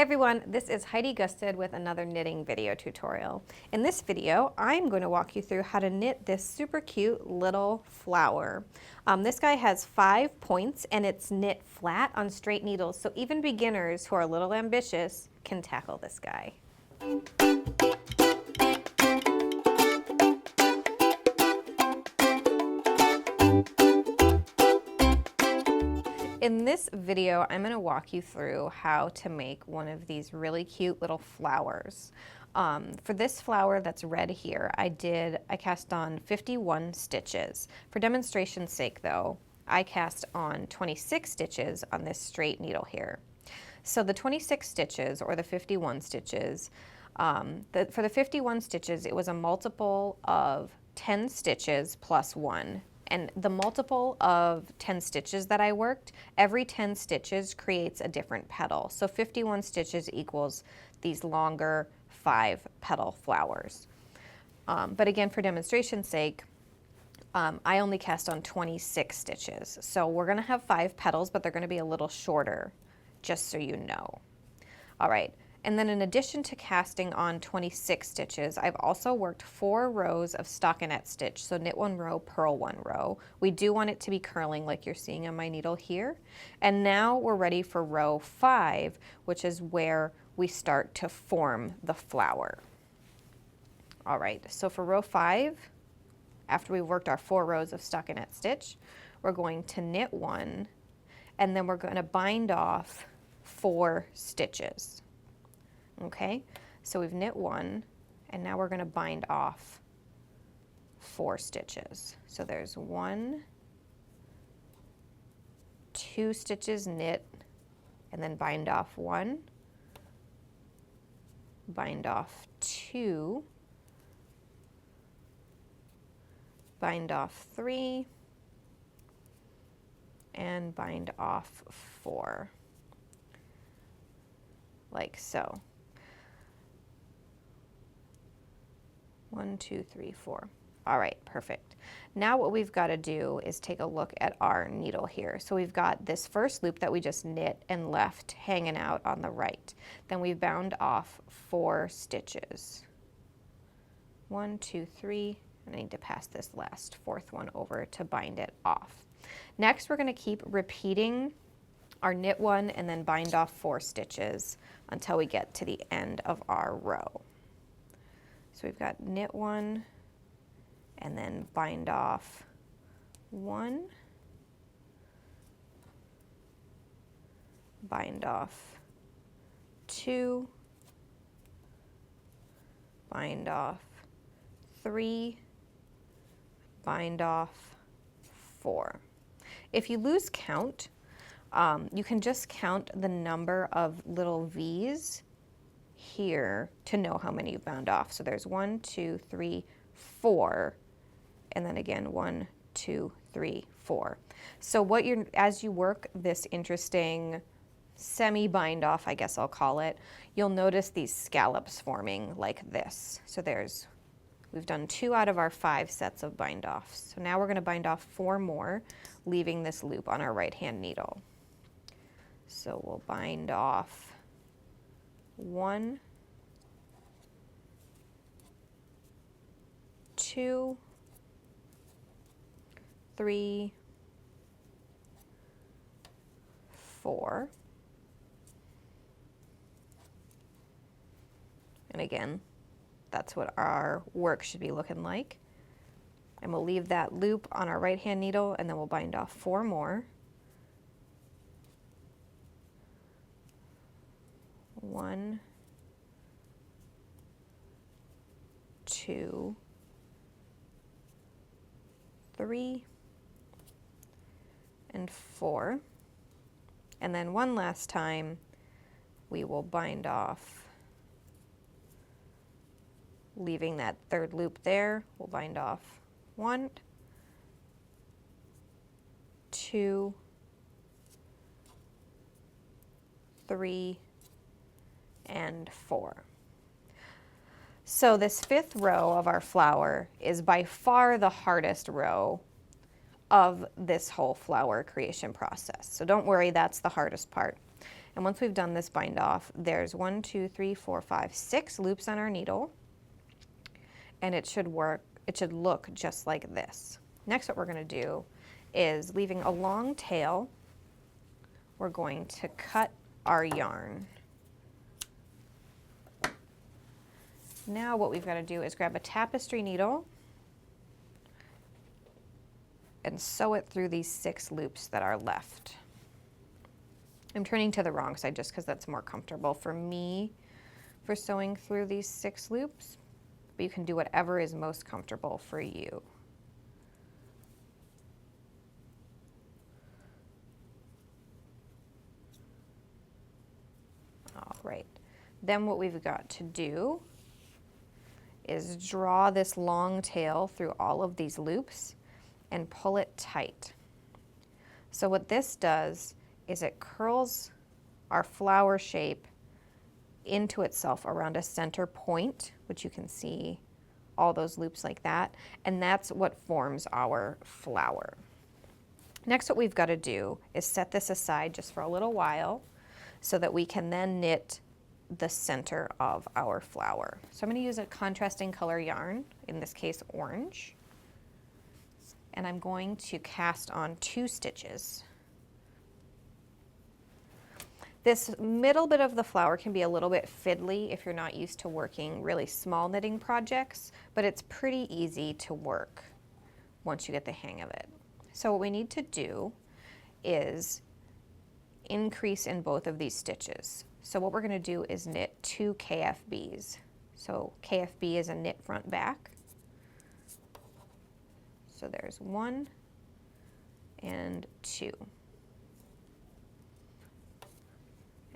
Hi everyone, this is Heidi Gustad with another knitting video tutorial. In this video, I'm going to walk you through how to knit this super cute little flower. This guy has 5 points and it's knit flat on straight needles, so even beginners who are a little ambitious can tackle this guy. In this video, I'm going to walk you through how to make one of these really cute little flowers. For this flower that's red here, I cast on 51 stitches. For demonstration's sake though, I cast on 26 stitches on this straight needle here. So the 26 stitches, or the 51 stitches, for the 51 stitches, it was a multiple of 10 stitches plus 1. And the multiple of 10 stitches that I worked, every 10 stitches creates a different petal. So 51 stitches equals these longer 5 petal flowers. But again, for demonstration's sake, I only cast on 26 stitches. So we're gonna have 5 petals, but they're gonna be a little shorter, just so you know. All right. And then in addition to casting on 26 stitches, I've also worked 4 rows of stockinette stitch. So knit 1 row, purl 1 row. We do want it to be curling like you're seeing on my needle here. And now we're ready for row 5, which is where we start to form the flower. All right, so for row 5, after we've worked our 4 rows of stockinette stitch, we're going to knit 1, and then we're going to bind off 4 stitches. Okay, so we've knit 1, and now we're going to bind off 4 stitches. So there's 1, 2 stitches knit, and then bind off 1, bind off 2, bind off 3, and bind off 4, like so. 1, 2, 3, 4. All right, perfect. Now what we've got to do is take a look at our needle here. So we've got this first loop that we just knit and left hanging out on the right. Then we've bound off 4 stitches. 1, 2, 3, and I need to pass this last 4th one over to bind it off. Next, we're going to keep repeating our knit 1 and then bind off 4 stitches until we get to the end of our row. So we've got knit 1 and then bind off 1, bind off 2, bind off 3, bind off 4. If you lose count, you can just count the number of little V's here to know how many you've bound off. So there's 1, 2, 3, 4, and then again 1, 2, 3, 4. So as you work this interesting semi-bind off, I guess I'll call it, you'll notice these scallops forming like this. So we've done 2 out of our 5 sets of bind offs. So now we're going to bind off 4 more, leaving this loop on our right hand needle. So we'll bind off 1, 2, 3, 4. And again, that's what our work should be looking like. And we'll leave that loop on our right hand needle, and then we'll bind off 4 more. 1, 2, 3, and 4. And then one last time, we will bind off, leaving that 3rd loop there. We'll bind off 1, 2, 3, and 4. So this 5th row of our flower is by far the hardest row of this whole flower creation process. So don't worry, that's the hardest part. And once we've done this bind off, there's 1, 2, 3, 4, 5, 6 loops on our needle, and it should look just like this. Next, what we're going to do is, leaving a long tail, we're going to cut our yarn. Now what we've got to do is grab a tapestry needle and sew it through these 6 loops that are left. I'm turning to the wrong side just because that's more comfortable for me for sewing through these 6 loops, but you can do whatever is most comfortable for you. All right, then what we've got to do is draw this long tail through all of these loops and pull it tight. So what this does is it curls our flower shape into itself around a center point, which you can see all those loops like that, and that's what forms our flower. Next, what we've got to do is set this aside just for a little while so that we can then knit the center of our flower. So I'm going to use a contrasting color yarn, in this case orange, and I'm going to cast on 2 stitches. This middle bit of the flower can be a little bit fiddly if you're not used to working really small knitting projects, but it's pretty easy to work once you get the hang of it. So what we need to do is increase in both of these stitches. So what we're going to do is knit 2 KFBs. So KFB is a knit front back. So there's 1 and 2.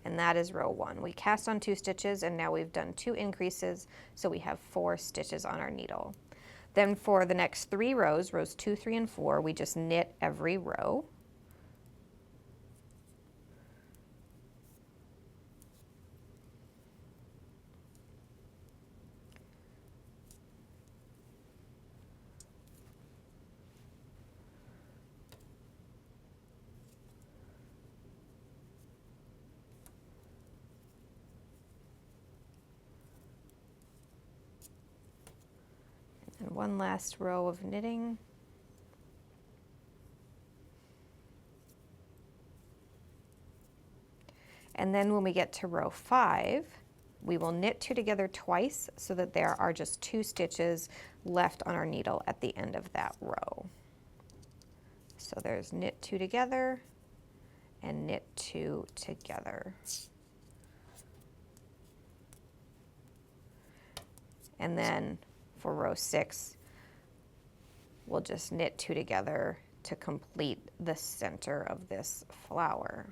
And that is row 1. We cast on 2 stitches, and now we've done 2 increases, so we have 4 stitches on our needle. Then for the next 3 rows, rows 2, 3, and 4, we just knit every row. And one last row of knitting. And then when we get to row 5, we will knit 2 together twice so that there are just 2 stitches left on our needle at the end of that row. So there's knit 2 together and knit 2 together. And then for row 6, we'll just knit 2 together to complete the center of this flower.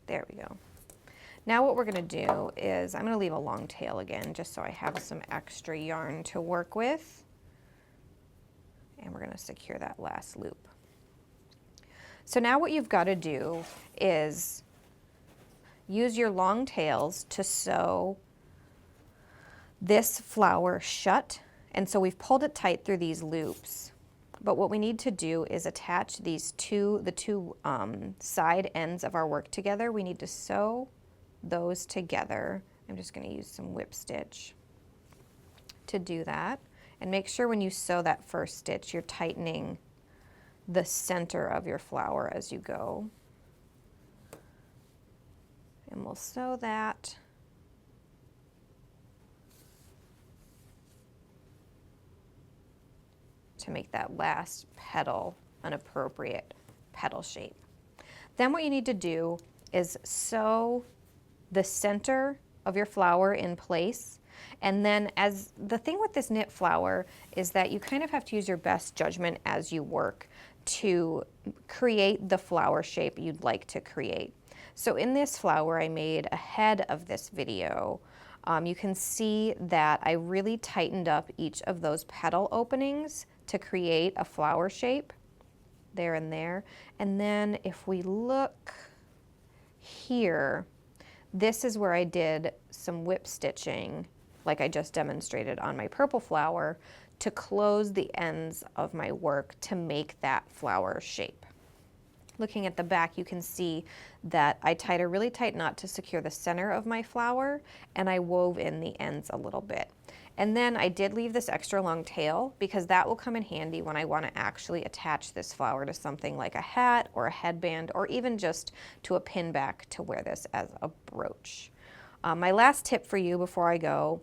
There we go. Now what we're going to do is I'm going to leave a long tail again just so I have some extra yarn to work with. And we're going to secure that last loop. So now what you've got to do is use your long tails to sew this flower shut. And so we've pulled it tight through these loops. But what we need to do is attach the two side ends of our work together. We need to sew those together. I'm just going to use some whip stitch to do that. And make sure when you sew that first stitch, you're tightening the center of your flower as you go. And we'll sew that. To make that last petal an appropriate petal shape. Then what you need to do is sew the center of your flower in place. And then as the thing with this knit flower is that you kind of have to use your best judgment as you work to create the flower shape you'd like to create. So in this flower I made ahead of this video, you can see that I really tightened up each of those petal openings to create a flower shape there and there. And then if we look here, this is where I did some whip stitching like I just demonstrated on my purple flower, to close the ends of my work to make that flower shape. Looking at the back, you can see that I tied a really tight knot to secure the center of my flower, and I wove in the ends a little bit. And then I did leave this extra long tail because that will come in handy when I want to actually attach this flower to something like a hat or a headband, or even just to a pin back to wear this as a brooch. My last tip for you before I go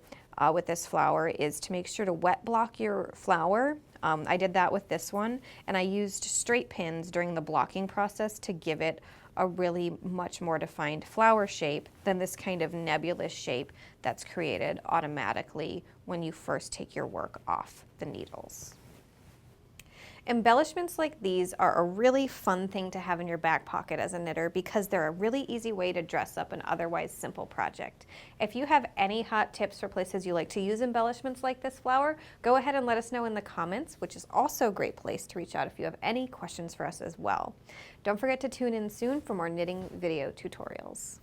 with this flower is to make sure to wet block your flower. I did that with this one, and I used straight pins during the blocking process to give it a really much more defined flower shape than this kind of nebulous shape that's created automatically when you first take your work off the needles. Embellishments like these are a really fun thing to have in your back pocket as a knitter because they're a really easy way to dress up an otherwise simple project. If you have any hot tips for places you like to use embellishments like this flower, go ahead and let us know in the comments, which is also a great place to reach out if you have any questions for us as well. Don't forget to tune in soon for more knitting video tutorials.